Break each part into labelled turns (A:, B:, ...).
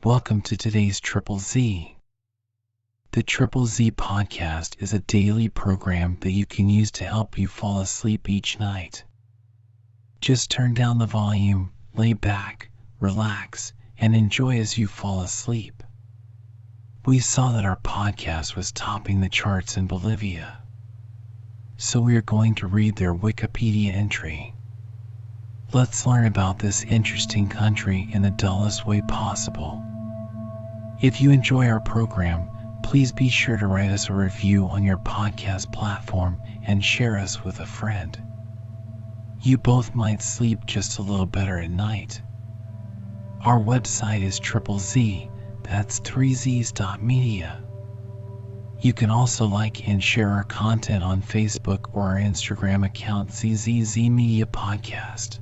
A: Welcome to today's Triple Z. The Triple Z podcast is a daily program that you can use to help you fall asleep each night. Just turn down the volume, lay back, relax, and enjoy as you fall asleep. We saw that our podcast was topping the charts in Bolivia, so we are going to read their Wikipedia entry. Let's learn about this interesting country in the dullest way possible. If you enjoy our program, please be sure to write us a review on your podcast platform and share us with a friend. You both might sleep just a little better at night. Our website is Triple Z, that's 3zs.media. You can also like and share our content on Facebook or our Instagram account ZZZ Media Podcast.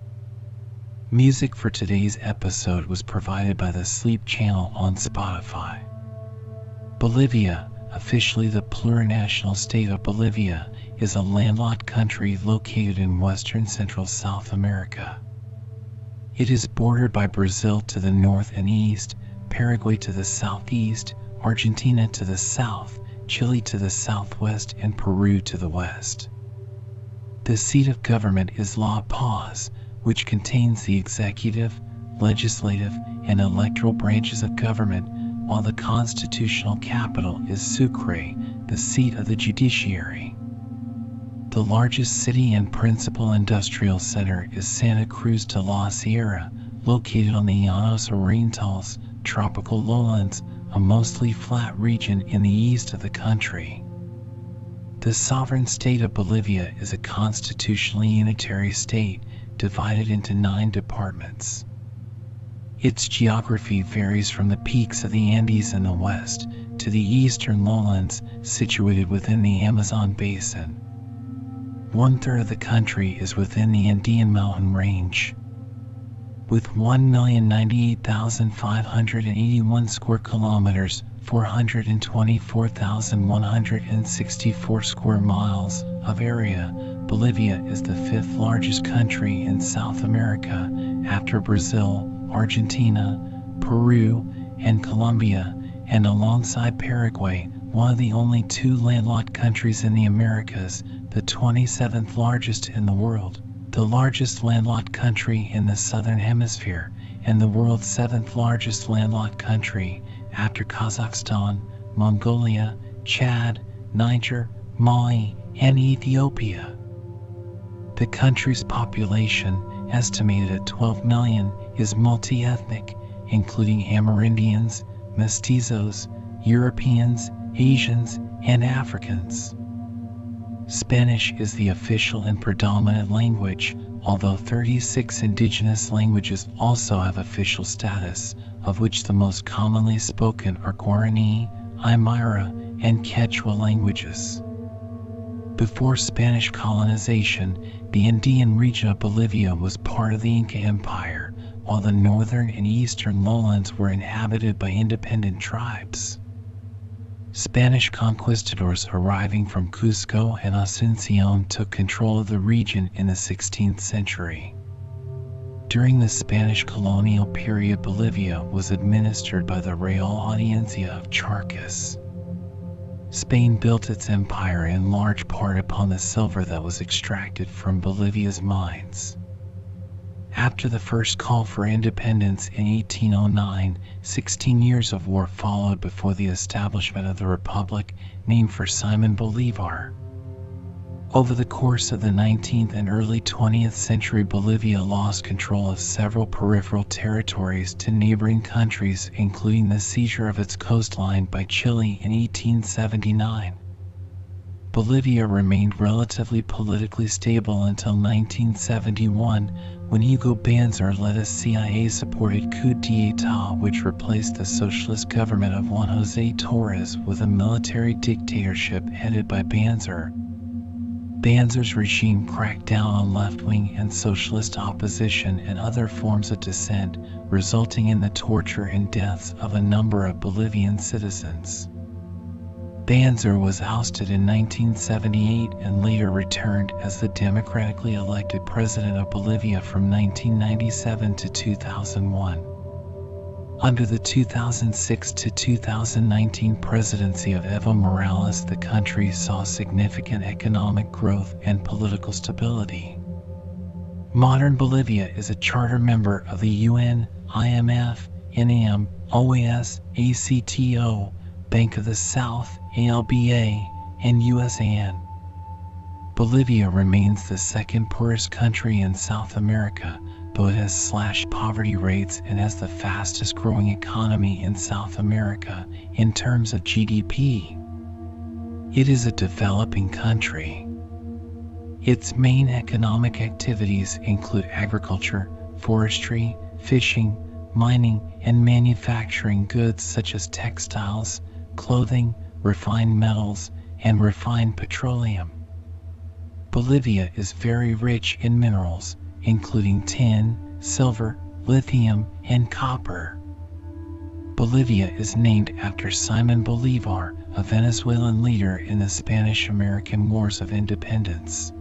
A: Music for today's episode was provided by the Sleep channel on Spotify. Bolivia, officially the plurinational state of Bolivia, is a landlocked country located in western central South America. It is bordered by Brazil to the north and east, Paraguay to the southeast, Argentina to the south, Chile to the southwest, and Peru to the west. The seat of government is La Paz, which contains the executive, legislative, and electoral branches of government, while the constitutional capital is Sucre, the seat of the judiciary. The largest city and principal industrial center is Santa Cruz de la Sierra, located on the Llanos Orientales, tropical lowlands, a mostly flat region in the east of the country. The sovereign state of Bolivia is a constitutionally unitary state, divided into 9 departments. Its geography varies from the peaks of the Andes in the west to the eastern lowlands situated within the Amazon basin. 1/3 of the country is within the Andean mountain range. With 1,098,581 square kilometers, 424,164 square miles of area, Bolivia is the 5th largest country in South America after Brazil, Argentina, Peru, and Colombia, and alongside Paraguay, one of the only 2 landlocked countries in the Americas, the 27th largest in the world, the largest landlocked country in the southern hemisphere, and the world's 7th largest landlocked country after Kazakhstan, Mongolia, Chad, Niger, Mali, and Ethiopia. The country's population, estimated at 12 million, is multi-ethnic, including Amerindians, Mestizos, Europeans, Asians, and Africans. Spanish is the official and predominant language, although 36 indigenous languages also have official status, of which the most commonly spoken are Guarani, Aymara, and Quechua languages. Before Spanish colonization, the Andean region of Bolivia was part of the Inca Empire, while the northern and eastern lowlands were inhabited by independent tribes. Spanish conquistadors arriving from Cusco and Asuncion took control of the region in the 16th century. During the Spanish colonial period, Bolivia was administered by the Real Audiencia of Charcas. Spain built its empire in large part upon the silver that was extracted from Bolivia's mines. After the first call for independence in 1809, 16 years of war followed before the establishment of the republic, named for Simon Bolivar. Over the course of the 19th and early 20th century, Bolivia lost control of several peripheral territories to neighboring countries, including the seizure of its coastline by Chile in 1879. Bolivia remained relatively politically stable until 1971, when Hugo Banzer led a CIA-supported coup d'etat which replaced the socialist government of Juan José Torres with a military dictatorship headed by Banzer. Banzer's regime cracked down on left-wing and socialist opposition and other forms of dissent, resulting in the torture and deaths of a number of Bolivian citizens. Banzer was ousted in 1978 and later returned as the democratically elected president of Bolivia from 1997 to 2001. Under the 2006 to 2019 presidency of Evo Morales, the country saw significant economic growth and political stability. Modern Bolivia is a charter member of the UN, IMF, NAM, OAS, ACTO, Bank of the South, ALBA, and USAN. Bolivia remains the second poorest country in South America, though it has slashed poverty rates and has the fastest growing economy in South America in terms of GDP. It is a developing country. Its main economic activities include agriculture, forestry, fishing, mining, and manufacturing goods such as textiles, clothing, refined metals, and refined petroleum. Bolivia is very rich in minerals, including tin, silver, lithium, and copper. Bolivia is named after Simon Bolivar, a Venezuelan leader in the Spanish-American Wars of Independence.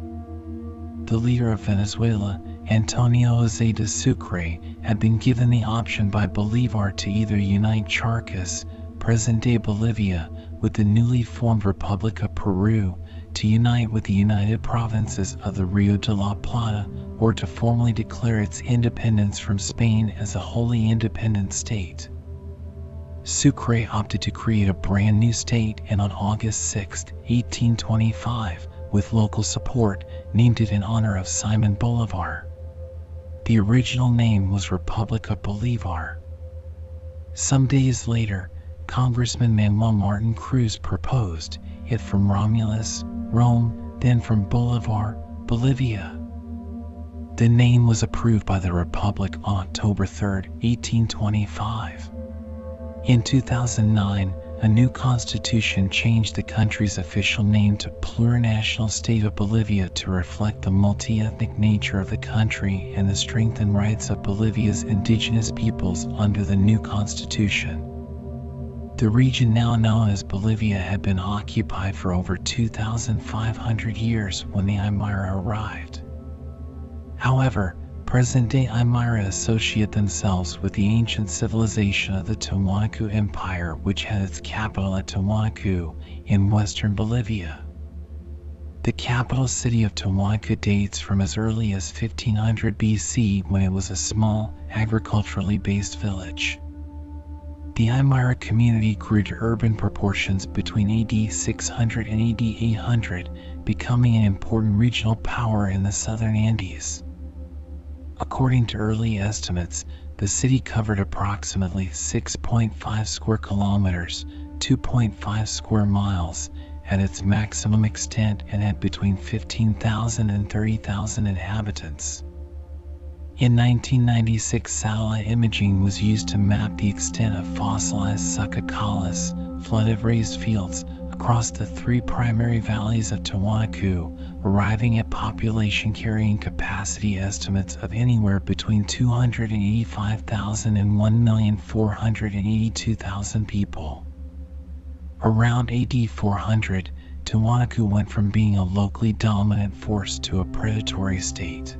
A: The leader of Venezuela, Antonio José de Sucre, had been given the option by Bolivar to either unite Charcas, present-day Bolivia, with the newly formed Republic of Peru, to unite with the United Provinces of the Rio de la Plata, or to formally declare its independence from Spain as a wholly independent state. Sucre opted to create a brand new state and on August 6, 1825, with local support, named it in honor of Simon Bolivar. The original name was Republic of Bolivar. Some days later, Congressman Manuel Martin Cruz proposed it from Romulus, Rome, then from Bolivar, Bolivia. The name was approved by the Republic on October 3, 1825. In 2009, a new constitution changed the country's official name to Plurinational State of Bolivia to reflect the multi-ethnic nature of the country and the strengthened rights of Bolivia's indigenous peoples under the new constitution. The region now known as Bolivia had been occupied for over 2,500 years when the Aymara arrived. However, present-day Aymara associate themselves with the ancient civilization of the Tiwanaku Empire, which had its capital at Tiwanaku in western Bolivia. The capital city of Tiwanaku dates from as early as 1500 BC, when it was a small, agriculturally based village. The Aymara community grew to urban proportions between AD 600 and AD 800, becoming an important regional power in the southern Andes. According to early estimates, the city covered approximately 6.5 square kilometers, 2.5 square miles, at its maximum extent and had between 15,000 and 30,000 inhabitants. In 1996, satellite imaging was used to map the extent of fossilized succocalas, flooded raised fields, across the three primary valleys of Tiwanaku, arriving at population carrying capacity estimates of anywhere between 285,000 and 1,482,000 people. Around AD 400, Tiwanaku went from being a locally dominant force to a predatory state.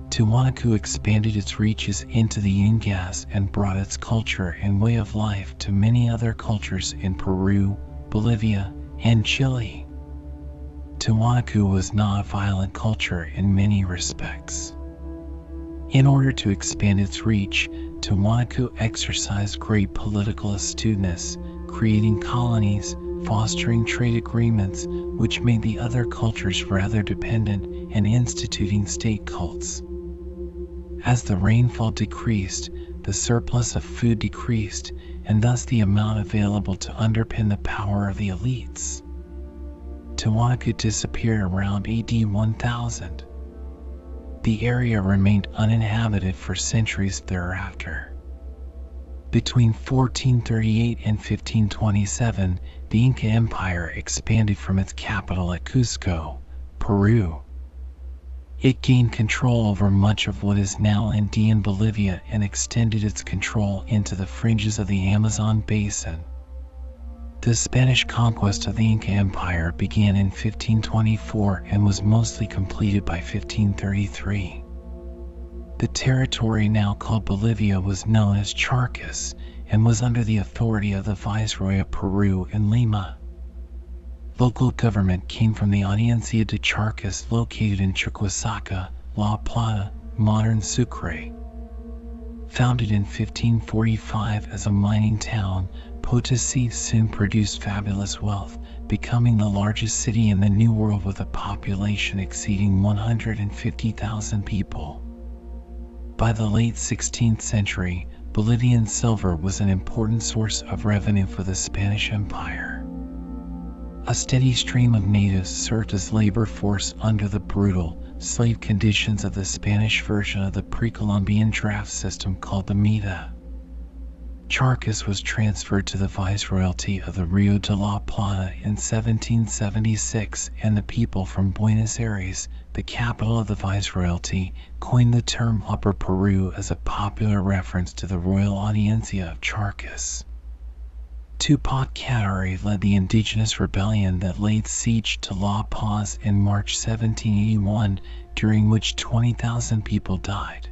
A: Tiwanaku expanded its reaches into the Ingas and brought its culture and way of life to many other cultures in Peru, Bolivia, and Chile. Tiwanaku was not a violent culture in many respects. In order to expand its reach, Tiwanaku exercised great political astuteness, creating colonies, fostering trade agreements, which made the other cultures rather dependent, and instituting state cults. As the rainfall decreased, the surplus of food decreased, and thus the amount available to underpin the power of the elites. Tiwanaku disappeared around AD 1000. The area remained uninhabited for centuries thereafter. Between 1438 and 1527, the Inca Empire expanded from its capital at Cusco, Peru. It gained control over much of what is now Andean Bolivia and extended its control into the fringes of the Amazon basin. The Spanish conquest of the Inca Empire began in 1524 and was mostly completed by 1533. The territory now called Bolivia was known as Charcas and was under the authority of the Viceroy of Peru in Lima. Local government came from the Audiencia de Charcas located in Chuquisaca, La Plata, modern Sucre. Founded in 1545 as a mining town, Potosi soon produced fabulous wealth, becoming the largest city in the New World with a population exceeding 150,000 people. By the late 16th century, Bolivian silver was an important source of revenue for the Spanish Empire. A steady stream of natives served as labor force under the brutal, slave conditions of the Spanish version of the pre-Columbian draft system called the Mita. Charcas was transferred to the Viceroyalty of the Rio de la Plata in 1776, and the people from Buenos Aires, the capital of the Viceroyalty, coined the term Upper Peru as a popular reference to the Royal Audiencia of Charcas. Tupac Katari led the indigenous rebellion that laid siege to La Paz in March 1781, during which 20,000 people died.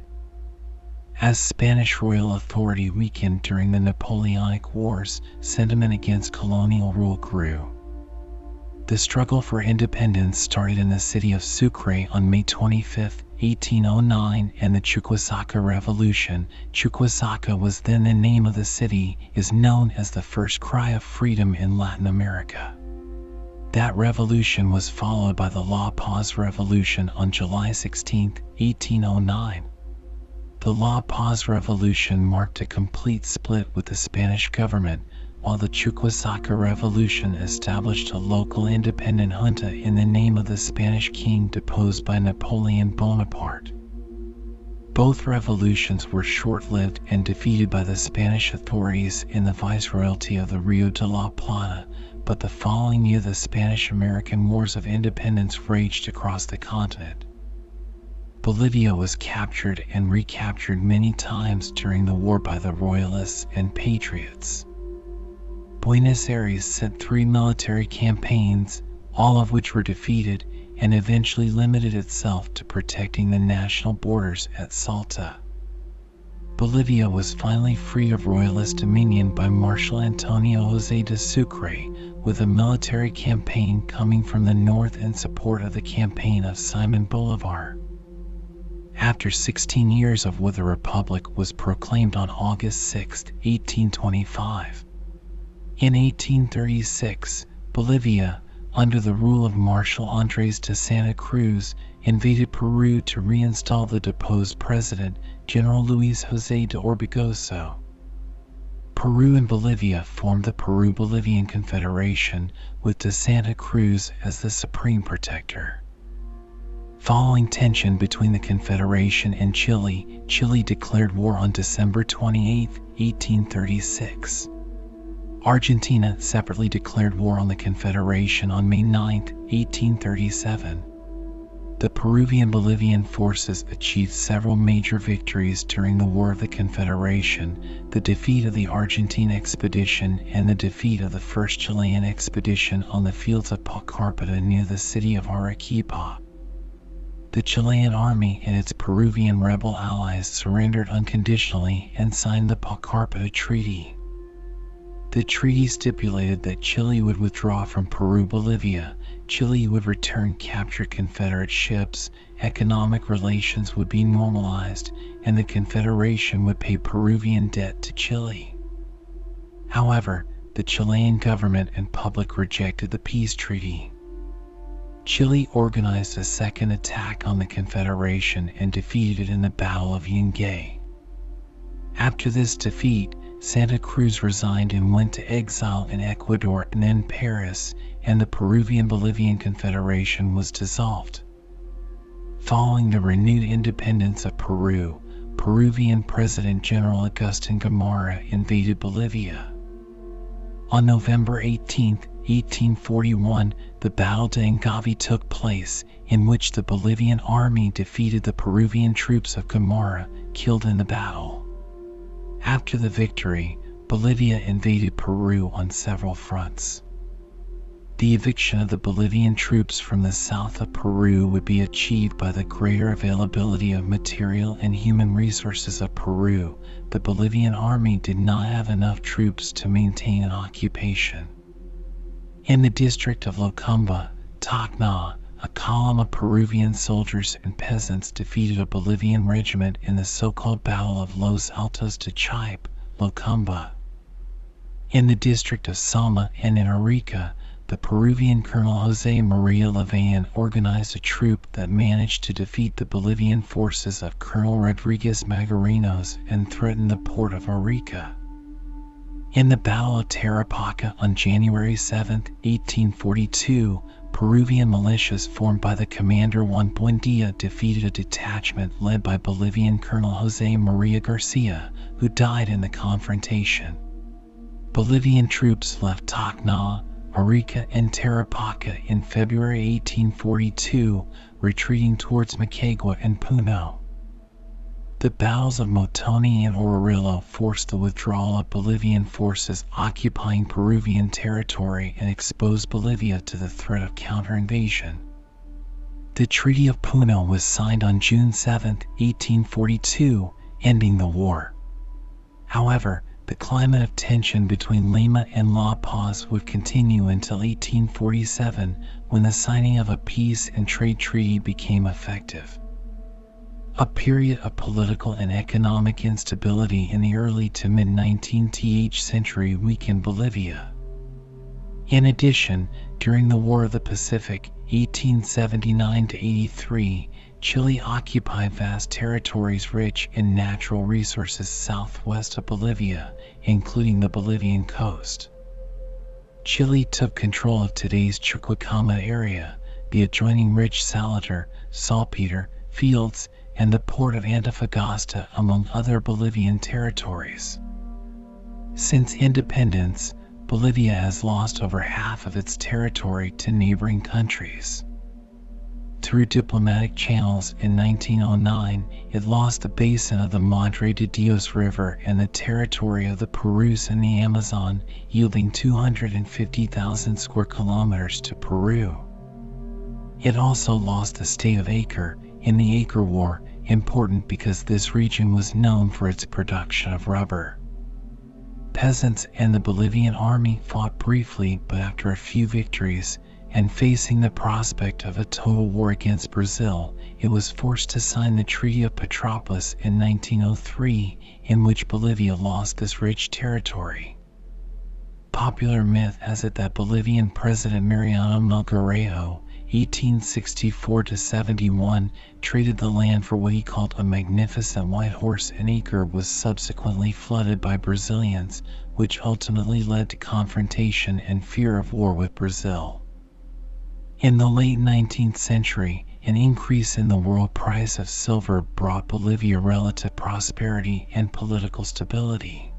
A: As Spanish royal authority weakened during the Napoleonic Wars, sentiment against colonial rule grew. The struggle for independence started in the city of Sucre on May 25, 1809, and the Chuquisaca Revolution, Chuquisaca was then the name of the city, is known as the first cry of freedom in Latin America. That revolution was followed by the La Paz Revolution on July 16, 1809. The La Paz Revolution marked a complete split with the Spanish government, while the Chuquisaca Revolution established a local independent junta in the name of the Spanish king deposed by Napoleon Bonaparte. Both revolutions were short-lived and defeated by the Spanish authorities in the Viceroyalty of the Rio de la Plata, but the following year the Spanish-American Wars of Independence raged across the continent. Bolivia was captured and recaptured many times during the war by the Royalists and Patriots. Buenos Aires sent 3 military campaigns, all of which were defeated, and eventually limited itself to protecting the national borders at Salta. Bolivia was finally free of Royalist dominion by Marshal Antonio José de Sucre, with a military campaign coming from the north in support of the campaign of Simón Bolívar. After 16 years of war, the Republic was proclaimed on August 6, 1825. In 1836, Bolivia, under the rule of Marshal Andrés de Santa Cruz, invaded Peru to reinstall the deposed president, General Luis José de Orbegoso. Peru and Bolivia formed the Peru-Bolivian Confederation, with de Santa Cruz as the supreme protector. Following tension between the Confederation and Chile, Chile declared war on December 28, 1836. Argentina separately declared war on the Confederation on May 9, 1837. The Peruvian-Bolivian forces achieved several major victories during the War of the Confederation, the defeat of the Argentine expedition and the defeat of the first Chilean expedition on the fields of Pacarpata near the city of Arequipa. The Chilean army and its Peruvian rebel allies surrendered unconditionally and signed the Pacarpata Treaty. The treaty stipulated that Chile would withdraw from Peru-Bolivia, Chile would return captured Confederate ships, economic relations would be normalized, and the Confederation would pay Peruvian debt to Chile. However, the Chilean government and public rejected the peace treaty. Chile organized a second attack on the Confederation and defeated it in the Battle of Yungay. After this defeat, Santa Cruz resigned and went to exile in Ecuador and then Paris, and the Peruvian-Bolivian Confederation was dissolved. Following the renewed independence of Peru, Peruvian President General Agustín Gamarra invaded Bolivia. On November 18, 1841, the Battle de Angavi took place, in which the Bolivian army defeated the Peruvian troops of Gamarra, killed in the battle. After the victory, Bolivia invaded Peru on several fronts. The eviction of the Bolivian troops from the south of Peru would be achieved by the greater availability of material and human resources of Peru. The Bolivian army did not have enough troops to maintain an occupation. In the district of Locumba, Tacna, a column of Peruvian soldiers and peasants defeated a Bolivian regiment in the so-called Battle of Los Altos de Chaipe, Locumba. In the district of Salma and in Arica, the Peruvian Colonel Jose Maria Laván organized a troop that managed to defeat the Bolivian forces of Colonel Rodriguez Magarinos and threaten the port of Arica. In the Battle of Tarapaca on January 7, 1842, Peruvian militias formed by the commander Juan Buendía defeated a detachment led by Bolivian Colonel Jose Maria Garcia, who died in the confrontation. Bolivian troops left Tacna, Arica and Tarapaca in February 1842, retreating towards Moquegua and Puno. The battles of Motoni and Ororillo forced the withdrawal of Bolivian forces occupying Peruvian territory and exposed Bolivia to the threat of counter-invasion. The Treaty of Puno was signed on June 7, 1842, ending the war. However, the climate of tension between Lima and La Paz would continue until 1847, when the signing of a peace and trade treaty became effective. A period of political and economic instability in the early to mid-19th century weakened Bolivia. In addition, during the War of the Pacific, 1879–83, Chile occupied vast territories rich in natural resources southwest of Bolivia, including the Bolivian coast. Chile took control of today's Chuquicama area, the adjoining rich salter, saltpeter fields, and the port of Antofagasta, among other Bolivian territories. Since independence, Bolivia has lost over half of its territory to neighboring countries. Through diplomatic channels in 1909, it lost the basin of the Madre de Dios River and the territory of the Perus and the Amazon, yielding 250,000 square kilometers to Peru. It also lost the state of Acre in the Acre War, important because this region was known for its production of rubber. Peasants and the Bolivian army fought briefly, but after a few victories, and facing the prospect of a total war against Brazil, it was forced to sign the Treaty of Petrópolis in 1903, in which Bolivia lost this rich territory. Popular myth has it that Bolivian President Mariano Melgarejo, 1864–71, traded the land for what he called a magnificent white horse an acre was subsequently flooded by Brazilians, which ultimately led to confrontation and fear of war with Brazil. In the late 19th century, an increase in the world price of silver brought Bolivia relative prosperity and political stability.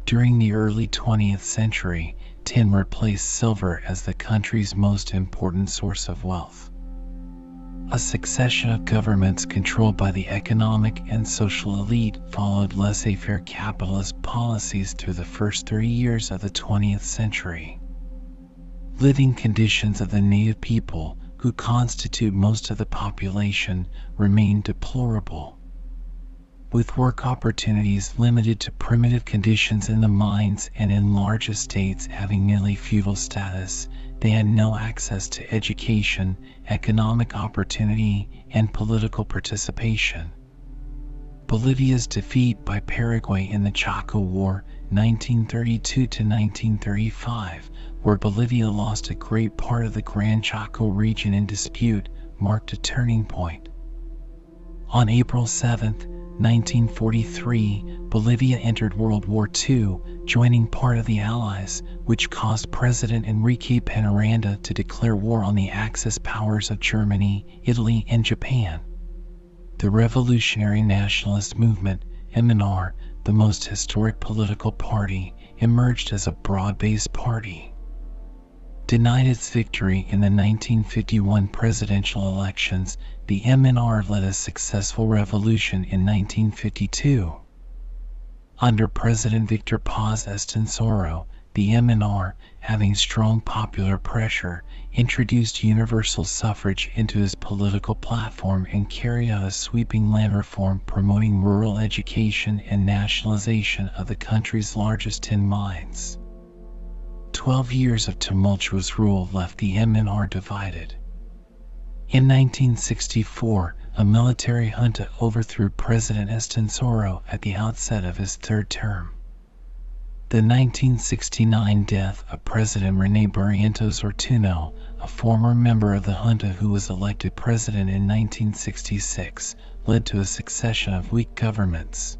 A: During the early 20th century, tin replaced silver as the country's most important source of wealth. A succession of governments controlled by the economic and social elite followed laissez-faire capitalist policies through the first 30 years of the 20th century. Living conditions of the native people, who constitute most of the population, remain deplorable. With work opportunities limited to primitive conditions in the mines and in large estates having nearly feudal status, they had no access to education, economic opportunity, and political participation. Bolivia's defeat by Paraguay in the Chaco War, 1932–1935, where Bolivia lost a great part of the Gran Chaco region in dispute, marked a turning point. On April 7, 1943, Bolivia entered World War II, joining part of the Allies, which caused President Enrique Peñaranda to declare war on the Axis powers of Germany, Italy, and Japan. The Revolutionary Nationalist Movement, MNR, the most historic political party, emerged as a broad-based party. Denied its victory in the 1951 presidential elections, the MNR led a successful revolution in 1952. Under President Victor Paz Estenssoro, the MNR, having strong popular pressure, introduced universal suffrage into his political platform and carried out a sweeping land reform promoting rural education and nationalization of the country's largest tin mines. 12 years of tumultuous rule left the MNR divided. In 1964, a military junta overthrew President Estenssoro at the outset of his third term. The 1969 death of President René Barrientos Ortuño, a former member of the junta who was elected president in 1966, led to a succession of weak governments.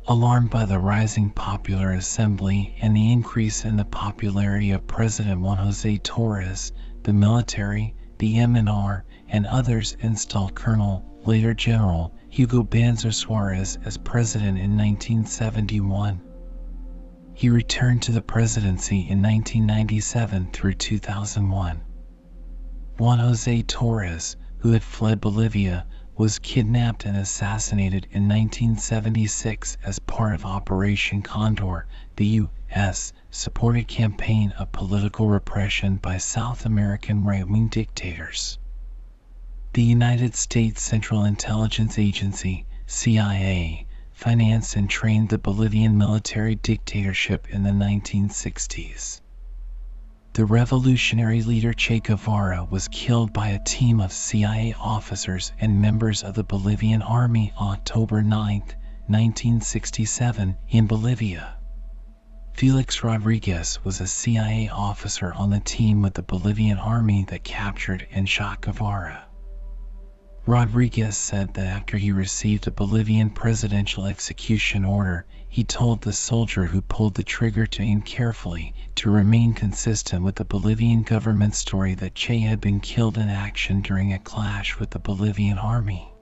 A: Alarmed by the rising popular assembly and the increase in the popularity of President Juan José Torres, the military, the MNR, and others installed Colonel, later General, Hugo Banzer Suarez as president in 1971. He returned to the presidency in 1997 through 2001. Juan José Torres, who had fled Bolivia, was kidnapped and assassinated in 1976 as part of Operation Condor, the U.S.-supported campaign of political repression by South American right-wing dictators. The United States Central Intelligence Agency, CIA, financed and trained the Bolivian military dictatorship in the 1960s. The revolutionary leader Che Guevara was killed by a team of CIA officers and members of the Bolivian army on October 9, 1967, in Bolivia. Felix Rodriguez was a CIA officer on the team with the Bolivian army that captured and shot Guevara. Rodriguez said that after he received a Bolivian presidential execution order, he told the soldier who pulled the trigger to aim carefully, to remain consistent with the Bolivian government story that Che had been killed in action during a clash with the Bolivian army.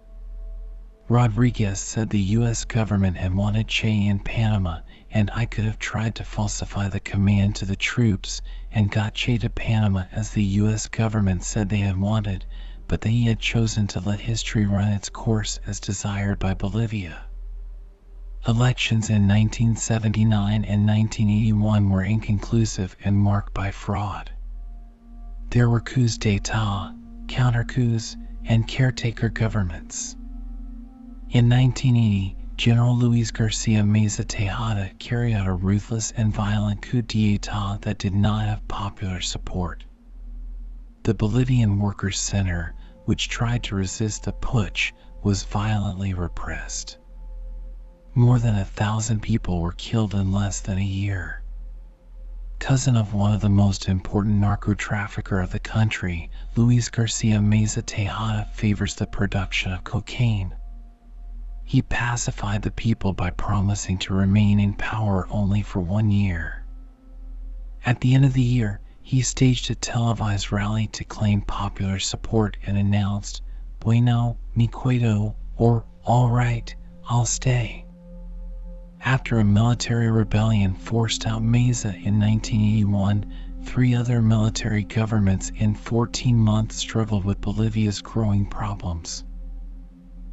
A: Rodriguez said the U.S. government had wanted Che in Panama, and I could have tried to falsify the command to the troops and got Che to Panama as the U.S. government said they had wanted, but they had chosen to let history run its course as desired by Bolivia. Elections in 1979 and 1981 were inconclusive and marked by fraud. There were coups d'état, counter-coups, and caretaker governments. In 1980, General Luis Garcia Meza Tejada carried out a ruthless and violent coup d'état that did not have popular support. The Bolivian Workers' Center, which tried to resist the putsch, was violently repressed. More than 1,000 people were killed in less than a year. Cousin of one of the most important narco-trafficker of the country, Luis Garcia Meza Tejada favors the production of cocaine. He pacified the people by promising to remain in power only for 1 year. At the end of the year, he staged a televised rally to claim popular support and announced, "Bueno, me quedo," or "All right, I'll stay." After a military rebellion forced out Meza in 1981, 3 other military governments in 14 months struggled with Bolivia's growing problems.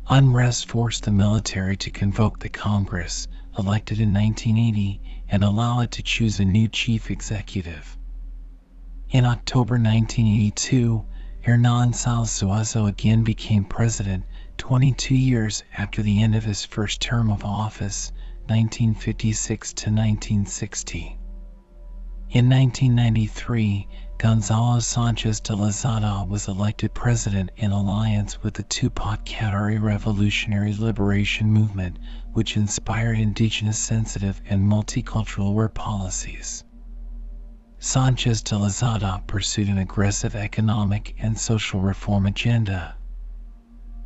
A: Unrest forced the military to convoke the Congress, elected in 1980, and allow it to choose a new chief executive. In October 1982, Hernán Suazo again became president, 22 years after the end of his first term of office, 1956 to 1960. In 1993, Gonzalo Sánchez de Lozada was elected president in alliance with the Tupac Katari Revolutionary Liberation Movement, which inspired indigenous sensitive and multicultural war policies. Sánchez de Lozada pursued an aggressive economic and social reform agenda.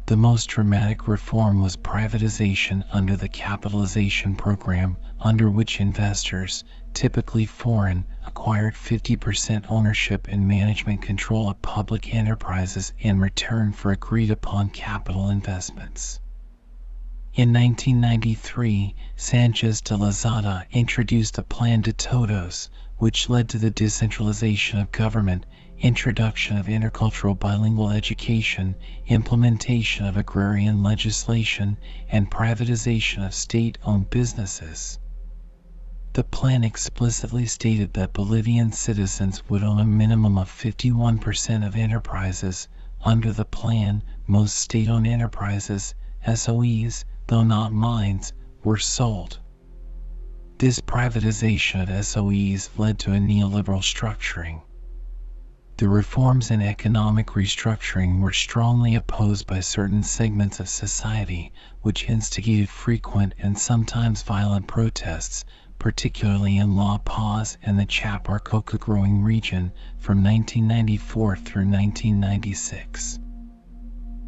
A: The most dramatic reform was privatization under the capitalization program, under which investors, typically foreign, acquired 50% ownership and management control of public enterprises in return for agreed-upon capital investments. In 1993, Sánchez de Lozada introduced a Plan de Todos, which led to the decentralization of government, introduction of intercultural bilingual education, implementation of agrarian legislation, and privatization of state-owned businesses. The plan explicitly stated that Bolivian citizens would own a minimum of 51% of enterprises. Under the plan, most state-owned enterprises, SOEs, though not mines, were sold. This privatization of SOEs led to a neoliberal structuring. The reforms and economic restructuring were strongly opposed by certain segments of society, which instigated frequent and sometimes violent protests, particularly in La Paz and the Chapar coca growing region from 1994 through 1996.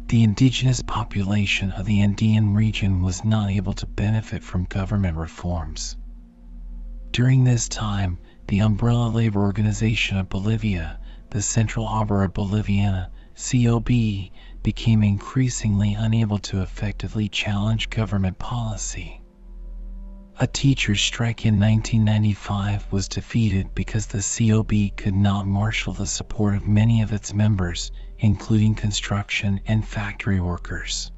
A: The indigenous population of the Andean region was not able to benefit from government reforms. During this time, the umbrella labor organization of Bolivia, the Central Obra Boliviana, COB, became increasingly unable to effectively challenge government policy. A teachers' strike in 1995 was defeated because the COB could not marshal the support of many of its members, including construction and factory workers.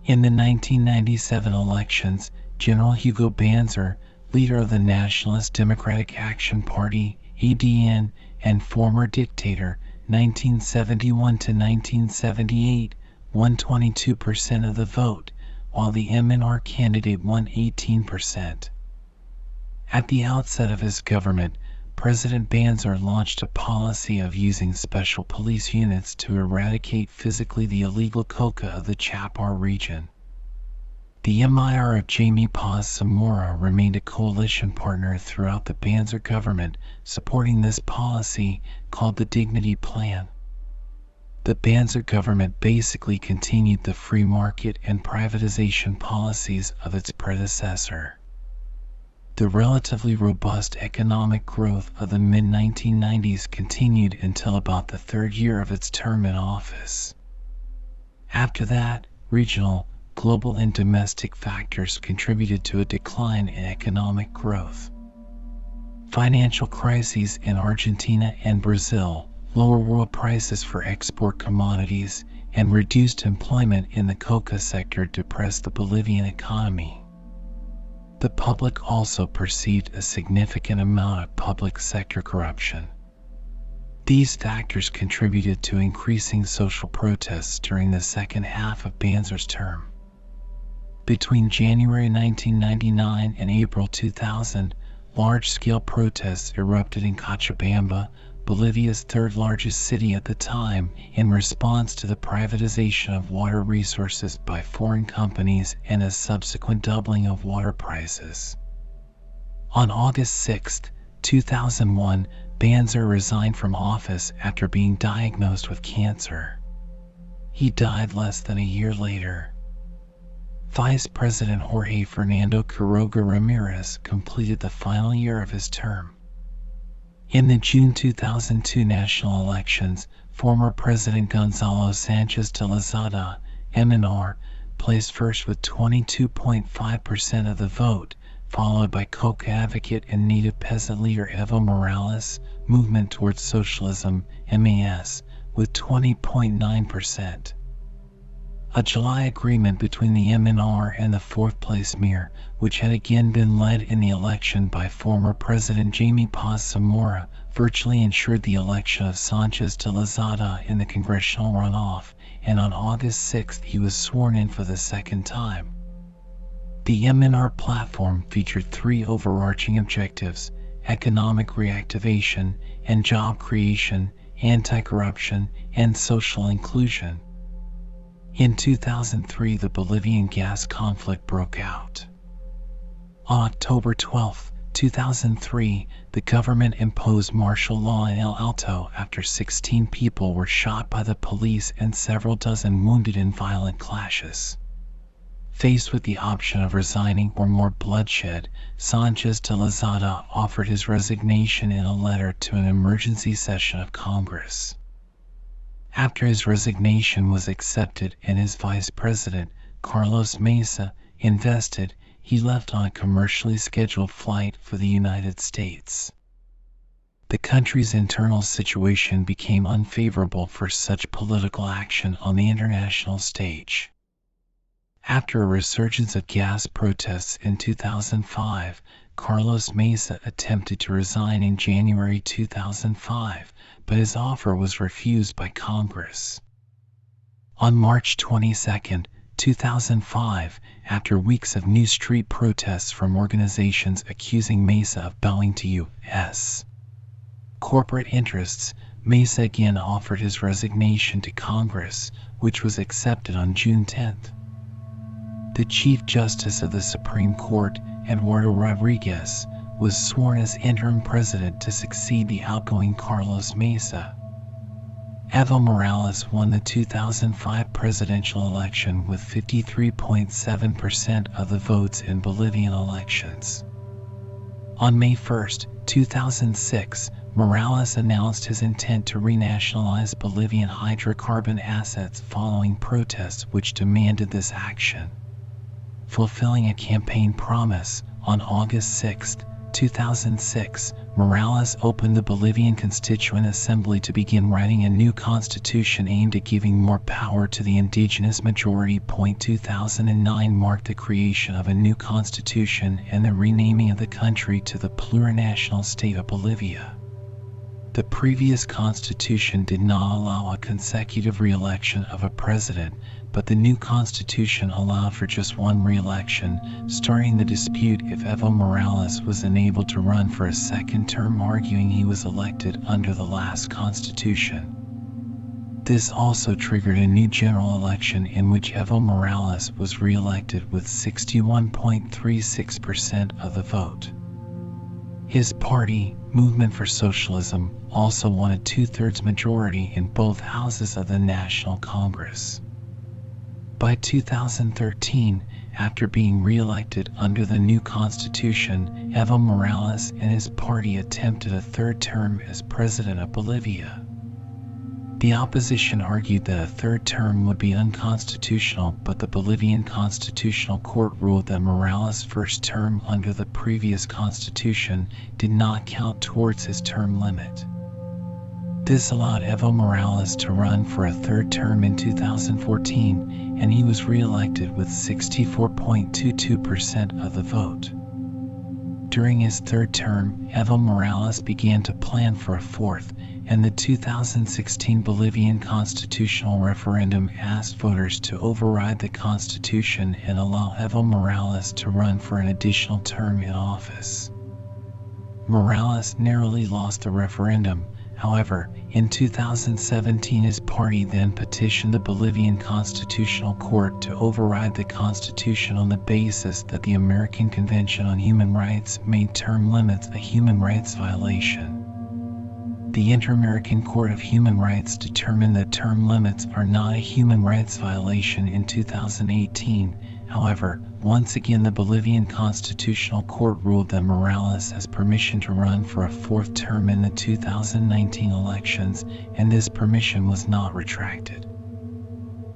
A: In the 1997 elections, General Hugo Banzer, leader of the Nationalist Democratic Action Party, ADN, and former dictator, 1971 to 1978, won 22% of the vote, while the MNR candidate won 18%. At the outset of his government, President Banzer launched a policy of using special police units to eradicate physically the illegal coca of the Chapar region. The MIR of Jaime Paz Zamora remained a coalition partner throughout the Banzer government, supporting this policy, called the Dignity Plan. The Banzer government basically continued the free market and privatization policies of its predecessor. The relatively robust economic growth of the mid-1990s continued until about the third year of its term in office. After that, regional, global and domestic factors contributed to a decline in economic growth. Financial crises in Argentina and Brazil, lower world prices for export commodities, and reduced employment in the coca sector depressed the Bolivian economy. The public also perceived a significant amount of public sector corruption. These factors contributed to increasing social protests during the second half of Banzer's term. Between January 1999 and April 2000, large-scale protests erupted in Cochabamba, Bolivia's third-largest city at the time, in response to the privatization of water resources by foreign companies and a subsequent doubling of water prices. On August 6, 2001, Banzer resigned from office after being diagnosed with cancer. He died less than a year later. Vice President Jorge Fernando Quiroga Ramirez completed the final year of his term. In the June 2002 national elections, former President Gonzalo Sanchez de Lozada, MNR, placed first with 22.5% of the vote, followed by coca advocate and native peasant leader Evo Morales, Movement Towards Socialism, MAS, with 20.9%. A July agreement between the MNR and the fourth-place MIR, which had again been led in the election by former President Jaime Paz Zamora, virtually ensured the election of Sanchez de Lozada in the congressional runoff, and on August 6 he was sworn in for the second time. The MNR platform featured three overarching objectives: economic reactivation and job creation, anti-corruption, and social inclusion. In 2003, the Bolivian gas conflict broke out. On October 12, 2003, the government imposed martial law in El Alto after 16 people were shot by the police and several dozen wounded in violent clashes. Faced with the option of resigning or more bloodshed, Sanchez de Lozada offered his resignation in a letter to an emergency session of Congress. After his resignation was accepted and his vice president, Carlos Mesa, invested, he left on a commercially scheduled flight for the United States. The country's internal situation became unfavorable for such political action on the international stage. After a resurgence of gas protests in 2005, Carlos Mesa attempted to resign in January 2005, but his offer was refused by Congress. On March 22, 2005, after weeks of new street protests from organizations accusing Mesa of bowing to U.S. corporate interests, Mesa again offered his resignation to Congress, which was accepted on June 10. The Chief Justice of the Supreme Court, Eduardo Rodriguez, was sworn as interim president to succeed the outgoing Carlos Mesa. Evo Morales won the 2005 presidential election with 53.7% of the votes in Bolivian elections. On May 1, 2006, Morales announced his intent to renationalize Bolivian hydrocarbon assets following protests which demanded this action. Fulfilling a campaign promise, on August 6, 2006, Morales opened the Bolivian Constituent Assembly to begin writing a new constitution aimed at giving more power to the indigenous majority. 2009 marked the creation of a new constitution and the renaming of the country to the plurinational state of Bolivia. The previous constitution did not allow a consecutive re-election of a president, but the new constitution allowed for just one re-election, starting the dispute if Evo Morales was unable to run for a second term, arguing he was elected under the last constitution. This also triggered a new general election in which Evo Morales was re-elected with 61.36% of the vote. His party, Movement for Socialism, also won a two-thirds majority in both houses of the National Congress. By 2013, after being re-elected under the new constitution, Evo Morales and his party attempted a third term as president of Bolivia. The opposition argued that a third term would be unconstitutional, but the Bolivian Constitutional Court ruled that Morales' first term under the previous constitution did not count towards his term limit. This allowed Evo Morales to run for a third term in 2014, and he was re-elected with 64.22% of the vote. During his third term, Evo Morales began to plan for a fourth, and the 2016 Bolivian constitutional referendum asked voters to override the constitution and allow Evo Morales to run for an additional term in office. Morales narrowly lost the referendum. However, in 2017 his party then petitioned the Bolivian Constitutional Court to override the constitution on the basis that the American Convention on Human Rights made term limits a human rights violation. The Inter-American Court of Human Rights determined that term limits are not a human rights violation in 2018. However, once again the Bolivian Constitutional Court ruled that Morales has permission to run for a fourth term in the 2019 elections, and this permission was not retracted.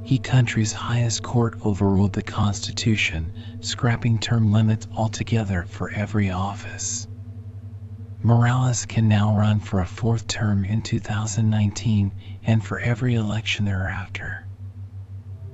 A: The country's highest court overruled the Constitution, scrapping term limits altogether for every office. Morales can now run for a fourth term in 2019 and for every election thereafter.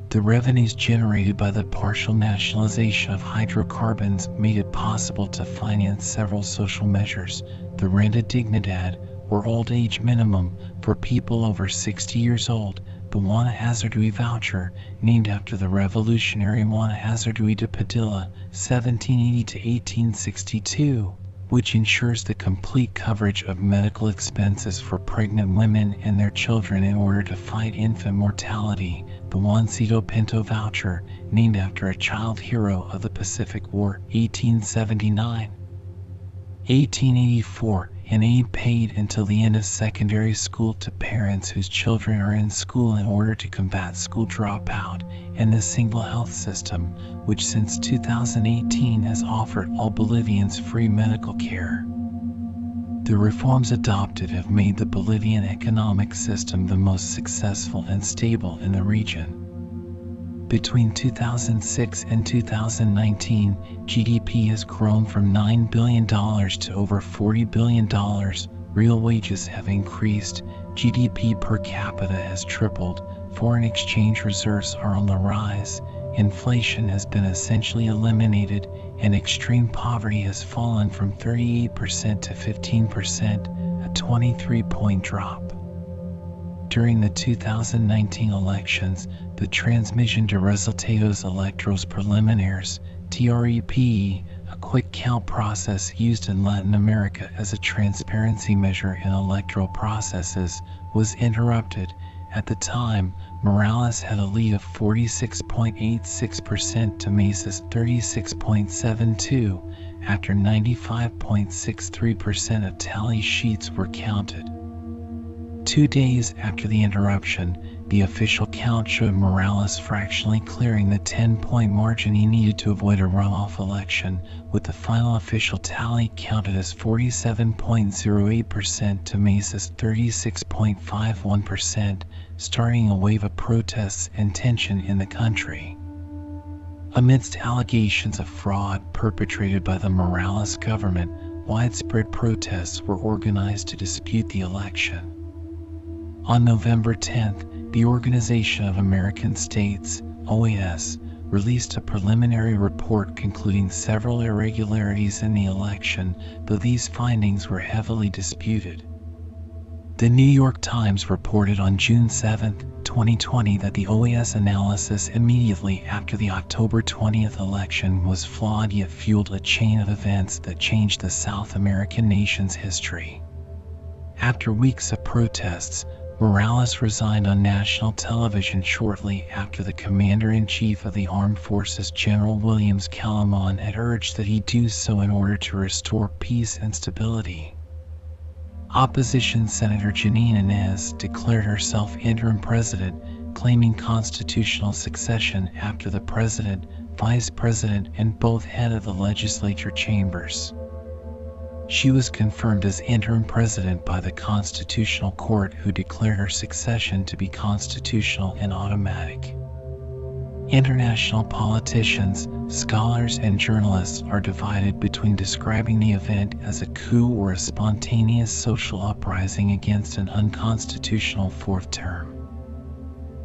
A: The revenues generated by the partial nationalization of hydrocarbons made it possible to finance several social measures: the Renta Dignidad, or old age minimum for people over 60 years old, the Juana Hazardui voucher, named after the revolutionary Juana Hazardui de Padilla, 1780 to 1862, which ensures the complete coverage of medical expenses for pregnant women and their children in order to fight infant mortality, the Juancito Pinto voucher, named after a child hero of the Pacific War, 1879. 1884, an aid paid until the end of secondary school to parents whose children are in school in order to combat school dropout, and the single health system, which since 2018 has offered all Bolivians free medical care. The reforms adopted have made the Bolivian economic system the most successful and stable in the region. Between 2006 and 2019, GDP has grown from $9 billion to over $40 billion, real wages have increased, GDP per capita has tripled, foreign exchange reserves are on the rise, inflation has been essentially eliminated, and extreme poverty has fallen from 38% to 15%, a 23-point drop. During the 2019 elections, the Transmisión de Resultados Electorales Preliminares, TREP, a quick count process used in Latin America as a transparency measure in electoral processes, was interrupted. At the time, Morales had a lead of 46.86% to Mesa's 36.72 after 95.63% of tally sheets were counted. 2 days after the interruption, the official count showed Morales fractionally clearing the 10-point margin he needed to avoid a runoff election, with the final official tally counted as 47.08% to Mesa's 36.51%, starting a wave of protests and tension in the country. Amidst allegations of fraud perpetrated by the Morales government, widespread protests were organized to dispute the election. On November 10th, the Organization of American States, OAS, released a preliminary report concluding several irregularities in the election, though these findings were heavily disputed. The New York Times reported on June 7, 2020 that the OAS analysis immediately after the October 20th election was flawed yet fueled a chain of events that changed the South American nation's history. After weeks of protests, Morales resigned on national television shortly after the Commander-in-Chief of the Armed Forces, General Williams Calamon, had urged that he do so in order to restore peace and stability. Opposition Senator Janine Áñez declared herself interim president, claiming constitutional succession after the president, vice president, and both head of the legislature chambers. She was confirmed as interim president by the Constitutional Court, who declared her succession to be constitutional and automatic. International politicians, scholars, and journalists are divided between describing the event as a coup or a spontaneous social uprising against an unconstitutional fourth term.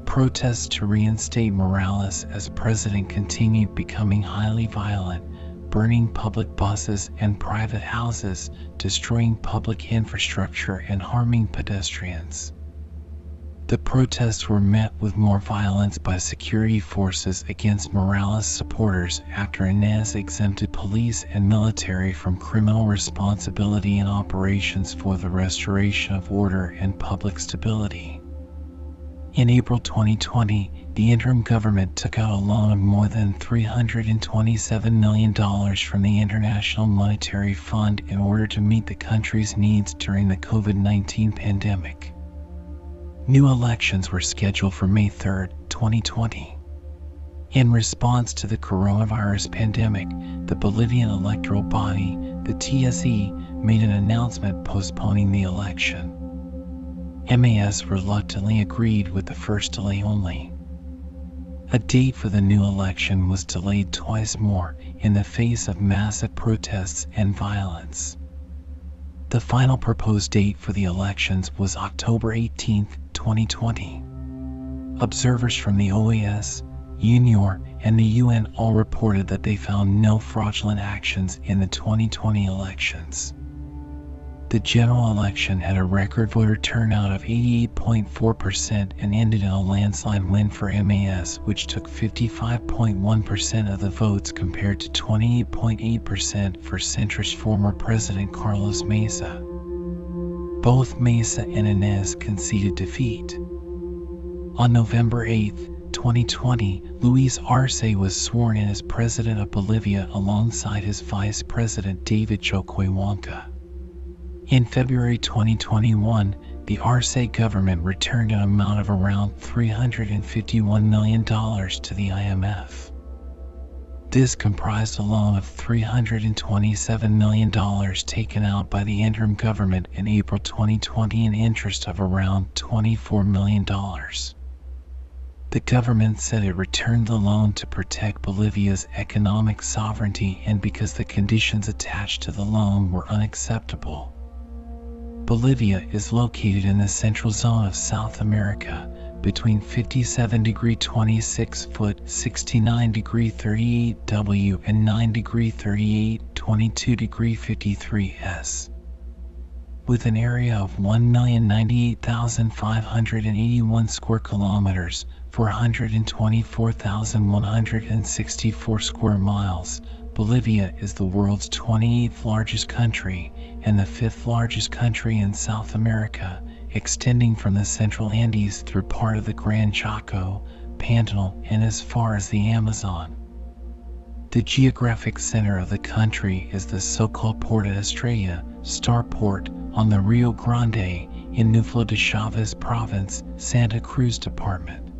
A: Protests to reinstate Morales as president continued, becoming highly violent, burning public buses and private houses, destroying public infrastructure, and harming pedestrians. The protests were met with more violence by security forces against Morales' supporters after Áñez exempted police and military from criminal responsibility in operations for the restoration of order and public stability. In April 2020, the interim government took out a loan of more than $327 million from the International Monetary Fund in order to meet the country's needs during the COVID-19 pandemic. New elections were scheduled for May 3, 2020. In response to the coronavirus pandemic, the Bolivian electoral body, the TSE, made an announcement postponing the election. MAS reluctantly agreed with the first delay only. A date for the new election was delayed twice more in the face of massive protests and violence. The final proposed date for the elections was October 18, 2020. Observers from the OAS, UNIOR, and the UN all reported that they found no fraudulent actions in the 2020 elections. The general election had a record voter turnout of 88.4% and ended in a landslide win for MAS, which took 55.1% of the votes compared to 28.8% for centrist former President Carlos Mesa. Both Mesa and Áñez conceded defeat. On November 8, 2020, Luis Arce was sworn in as president of Bolivia alongside his vice president David Choquehuanca. In February 2021, the Arce government returned an amount of around $351 million to the IMF. This comprised a loan of $327 million taken out by the interim government in April 2020 and interest of around $24 million. The government said it returned the loan to protect Bolivia's economic sovereignty and because the conditions attached to the loan were unacceptable. Bolivia is located in the central zone of South America, between 57°26' 69°38" and 9°38' 22°53'S. With an area of 1,098,581 square kilometers, 424,164 square miles, Bolivia is the world's 28th largest country and the 5th largest country in South America, extending from the central Andes through part of the Gran Chaco, Pantanal, and as far as the Amazon. The geographic center of the country is the so-called Porta Estrella, Star Port, on the Rio Grande in Núcleo de Chaves Province, Santa Cruz Department.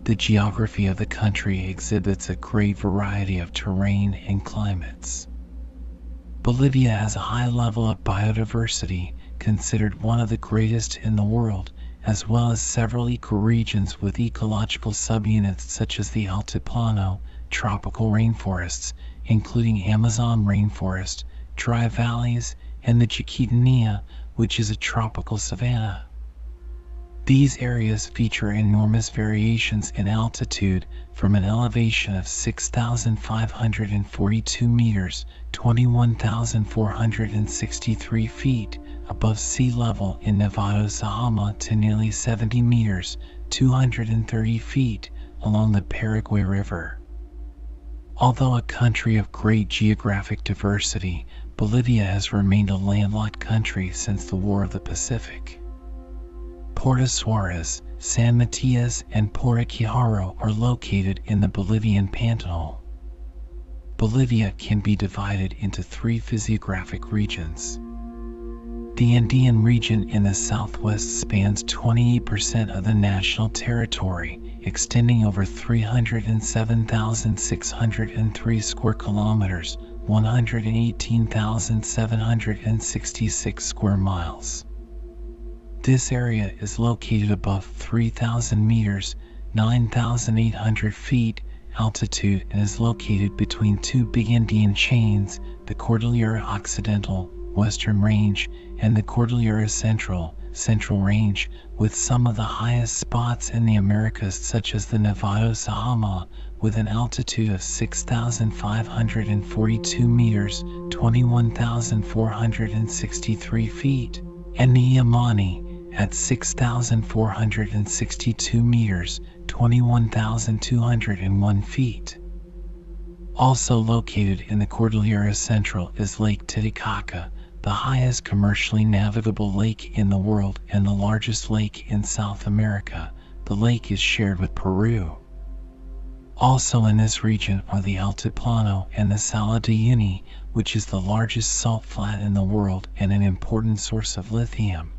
A: The geography of the country exhibits a great variety of terrain and climates. Bolivia has a high level of biodiversity, considered one of the greatest in the world, as well as several ecoregions with ecological subunits such as the Altiplano, tropical rainforests, including Amazon rainforest, dry valleys, and the Chiquitania, which is a tropical savanna. These areas feature enormous variations in altitude from an elevation of 6,542 meters, 21,463 feet above sea level in Nevado Sahama to nearly 70 meters, 230 feet along the Paraguay River. Although a country of great geographic diversity, Bolivia has remained a landlocked country since the War of the Pacific. Porto Suarez, San Matias, and Porto are located in the Bolivian Pantanal. Bolivia can be divided into 3 physiographic regions. The Andean region in the southwest spans 28% of the national territory, extending over 307,603 square kilometers, 118,766 square miles. This area is located above 3,000 meters, 9,800 feet altitude, and is located between 2 big Andean chains, the Cordillera Occidental, Western Range, and the Cordillera Central, Central Range, with some of the highest spots in the Americas such as the Nevado Sahama, with an altitude of 6,542 meters, 21,463 feet, and the Yamani, at 6,462 meters, 21,201 feet. Also located in the Cordillera Central is Lake Titicaca, the highest commercially navigable lake in the world and the largest lake in South America. The lake is shared with Peru. Also in this region are the Altiplano and the Salar de Uyuni, which is the largest salt flat in the world and an important source of lithium.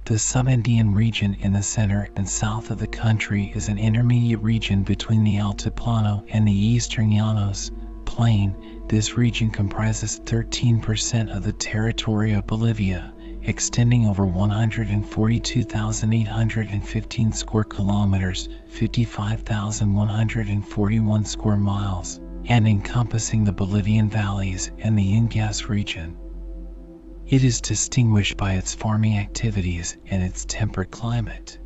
A: The Subandean region in the center and south of the country is an intermediate region between the Altiplano and the Eastern Llanos Plain. This region comprises 13% of the territory of Bolivia, extending over 142,815 square kilometers, 55,141 square miles, and encompassing the Bolivian valleys and the Ingas region. It is distinguished by its farming activities and its temperate climate.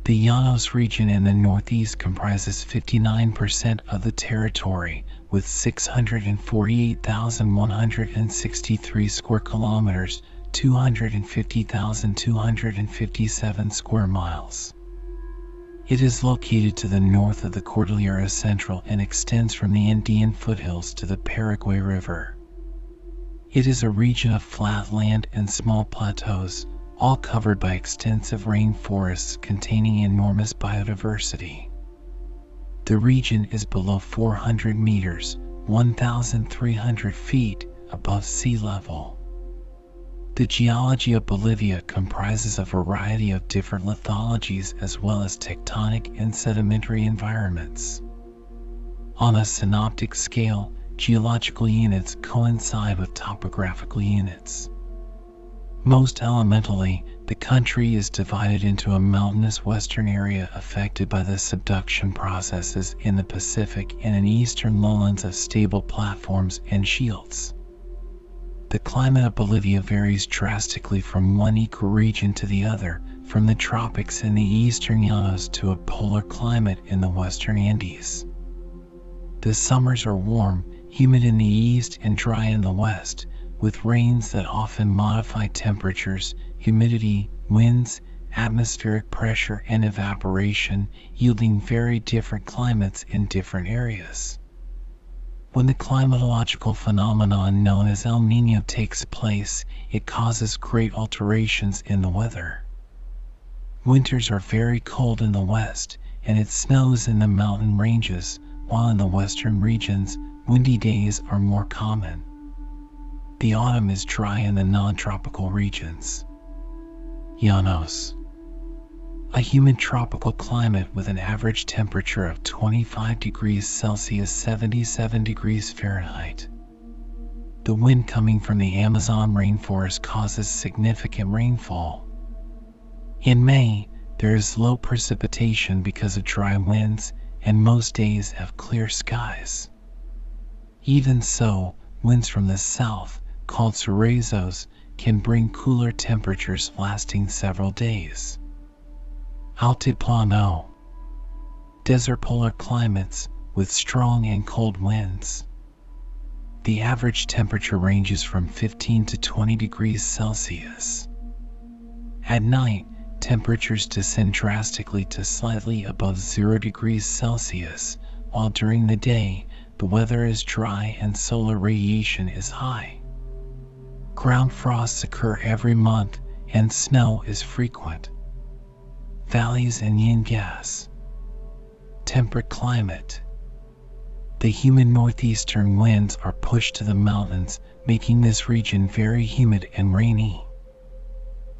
A: The Llanos region in the northeast comprises 59% of the territory, with 648,163 square kilometers, 250,257 square miles. It is located to the north of the Cordillera Central and extends from the Andean foothills to the Paraguay River. It is a region of flat land and small plateaus, all covered by extensive rainforests containing enormous biodiversity. The region is below 400 meters, 1,300 feet above sea level. The geology of Bolivia comprises a variety of different lithologies as well as tectonic and sedimentary environments. On a synoptic scale, geological units coincide with topographical units. Most elementally, the country is divided into a mountainous western area affected by the subduction processes in the Pacific and an eastern lowlands of stable platforms and shields. The climate of Bolivia varies drastically from one ecoregion to the other, from the tropics in the eastern Llanos to a polar climate in the western Andes. The summers are warm, humid in the east and dry in the west, with rains that often modify temperatures, humidity, winds, atmospheric pressure, and evaporation, yielding very different climates in different areas. When the climatological phenomenon known as El Niño takes place, it causes great alterations in the weather. Winters are very cold in the west, and it snows in the mountain ranges, while in the western regions, windy days are more common. The autumn is dry in the non-tropical regions. Llanos. A humid tropical climate with an average temperature of 25 degrees Celsius 77 degrees Fahrenheit. The wind coming from the Amazon rainforest causes significant rainfall. In May, there is low precipitation because of dry winds, and most days have clear skies. Even so, winds from the south, called cerrazos, can bring cooler temperatures lasting several days. Altiplano. Desert polar climates with strong and cold winds. The average temperature ranges from 15 to 20 degrees Celsius. At night, temperatures descend drastically to slightly above 0 degrees Celsius, while during the day, the weather is dry and solar radiation is high. Ground frosts occur every month, and snow is frequent. Valleys and yin gas. Temperate climate. The humid northeastern winds are pushed to the mountains, making this region very humid and rainy.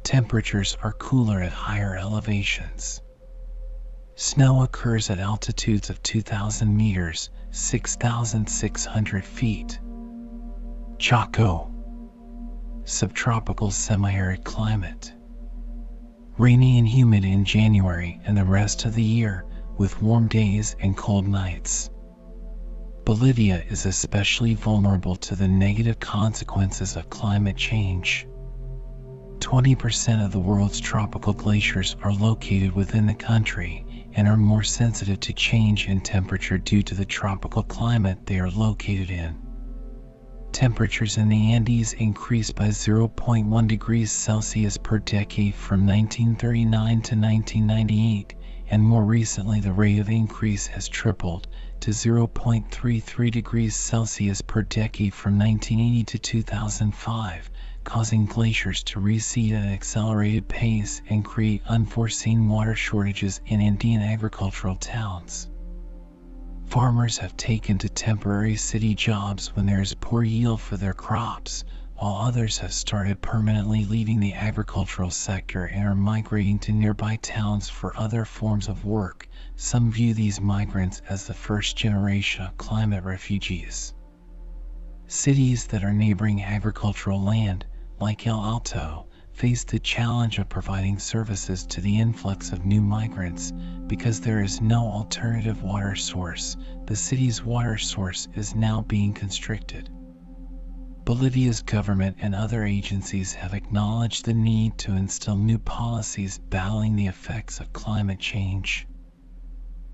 A: Temperatures are cooler at higher elevations. Snow occurs at altitudes of 2,000 meters, 6,600 feet. Chaco. Subtropical semi-arid climate. Rainy and humid in January and the rest of the year, with warm days and cold nights. Bolivia is especially vulnerable to the negative consequences of climate change. 20% of the world's tropical glaciers are located within the country and are more sensitive to change in temperature due to the tropical climate they are located in. Temperatures in the Andes increased by 0.1 degrees Celsius per decade from 1939 to 1998, and more recently the rate of increase has tripled to 0.33 degrees Celsius per decade from 1980 to 2005, causing glaciers to recede at an accelerated pace and create unforeseen water shortages in Andean agricultural towns. Farmers have taken to temporary city jobs when there is poor yield for their crops, while others have started permanently leaving the agricultural sector and are migrating to nearby towns for other forms of work. Some view these migrants as the first generation of climate refugees. Cities that are neighboring agricultural land, like El Alto, face the challenge of providing services to the influx of new migrants. Because there is no alternative water source, the city's water source is now being constricted. Bolivia's government and other agencies have acknowledged the need to instill new policies battling the effects of climate change.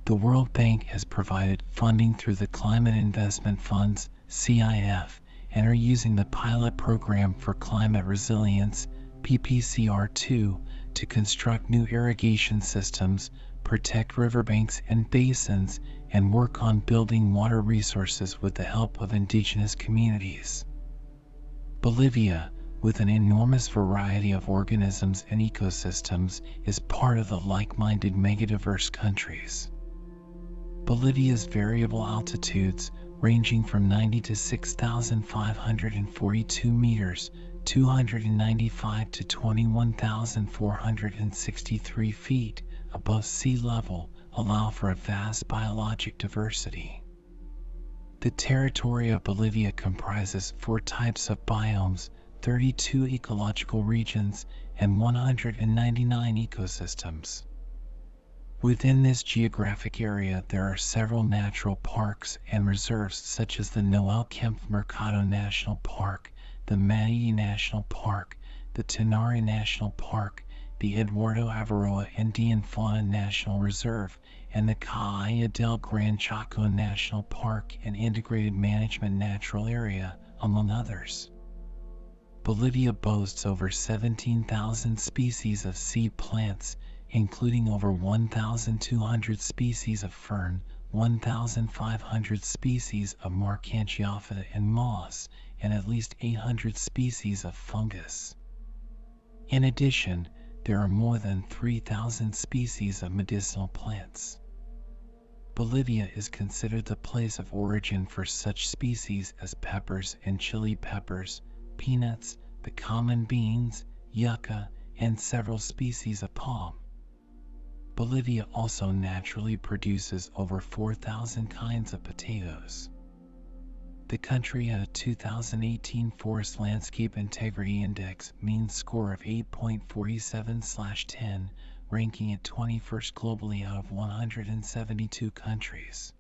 A: The World Bank has provided funding through the Climate Investment Funds, CIF, and are using the pilot program for climate resilience, PPCR2, to construct new irrigation systems, protect riverbanks and basins, and work on building water resources with the help of indigenous communities. Bolivia, with an enormous variety of organisms and ecosystems, is part of the like-minded megadiverse countries. Bolivia's variable altitudes, ranging from 90 to 6,542 meters, 295 to 21,463 feet above sea level, allow for a vast biologic diversity. The territory of Bolivia comprises 4 types of biomes, 32 ecological regions, and 199 ecosystems. Within this geographic area, there are several natural parks and reserves such as the Noel Kempf Mercado National Park, the Manatee National Park, the Tinare National Park, the Eduardo Avaroa Andean Fauna National Reserve, and the Calle del Gran Chaco National Park and Integrated Management Natural Area, among others. Bolivia boasts over 17,000 species of seed plants, including over 1,200 species of fern, 1,500 species of Marchangiophyta and moss, and at least 800 species of fungus. In addition, there are more than 3,000 species of medicinal plants. Bolivia is considered the place of origin for such species as peppers and chili peppers, peanuts, the common beans, yucca, and several species of palm. Bolivia also naturally produces over 4,000 kinds of potatoes. The country had a 2018 Forest Landscape Integrity Index mean score of 8.47/10, ranking it 21st globally out of 172 countries.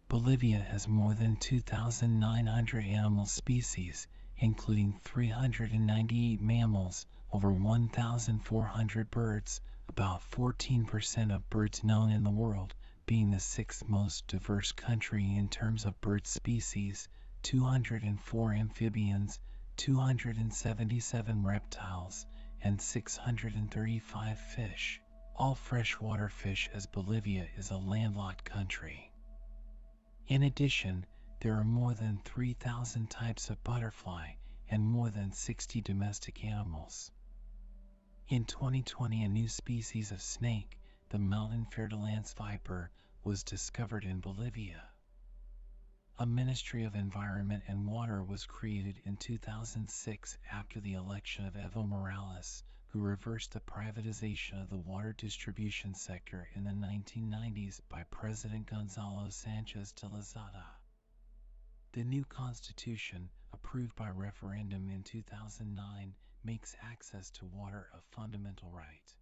A: Bolivia has more than 2,900 animal species, including 398 mammals, over 1,400 birds, about 14% of birds known in the world, being the sixth most diverse country in terms of bird species, 204 amphibians, 277 reptiles, and 635 fish, all freshwater fish, as Bolivia is a landlocked country. In addition, there are more than 3,000 types of butterfly and more than 60 domestic animals. In 2020, a new species of snake, the mountain fer-de-lance viper, was discovered in Bolivia. A Ministry of Environment and Water was created in 2006 after the election of Evo Morales, who reversed the privatization of the water distribution sector in the 1990s by President Gonzalo Sanchez de Lozada. The new constitution, approved by referendum in 2009, makes access to water a fundamental right.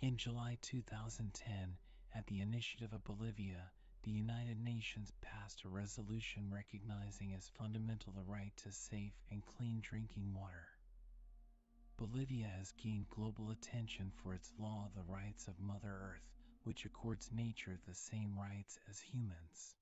A: In July 2010, at the initiative of Bolivia, the United Nations passed a resolution recognizing as fundamental the right to safe and clean drinking water. Bolivia has gained global attention for its law of the rights of Mother Earth, which accords nature the same rights as humans.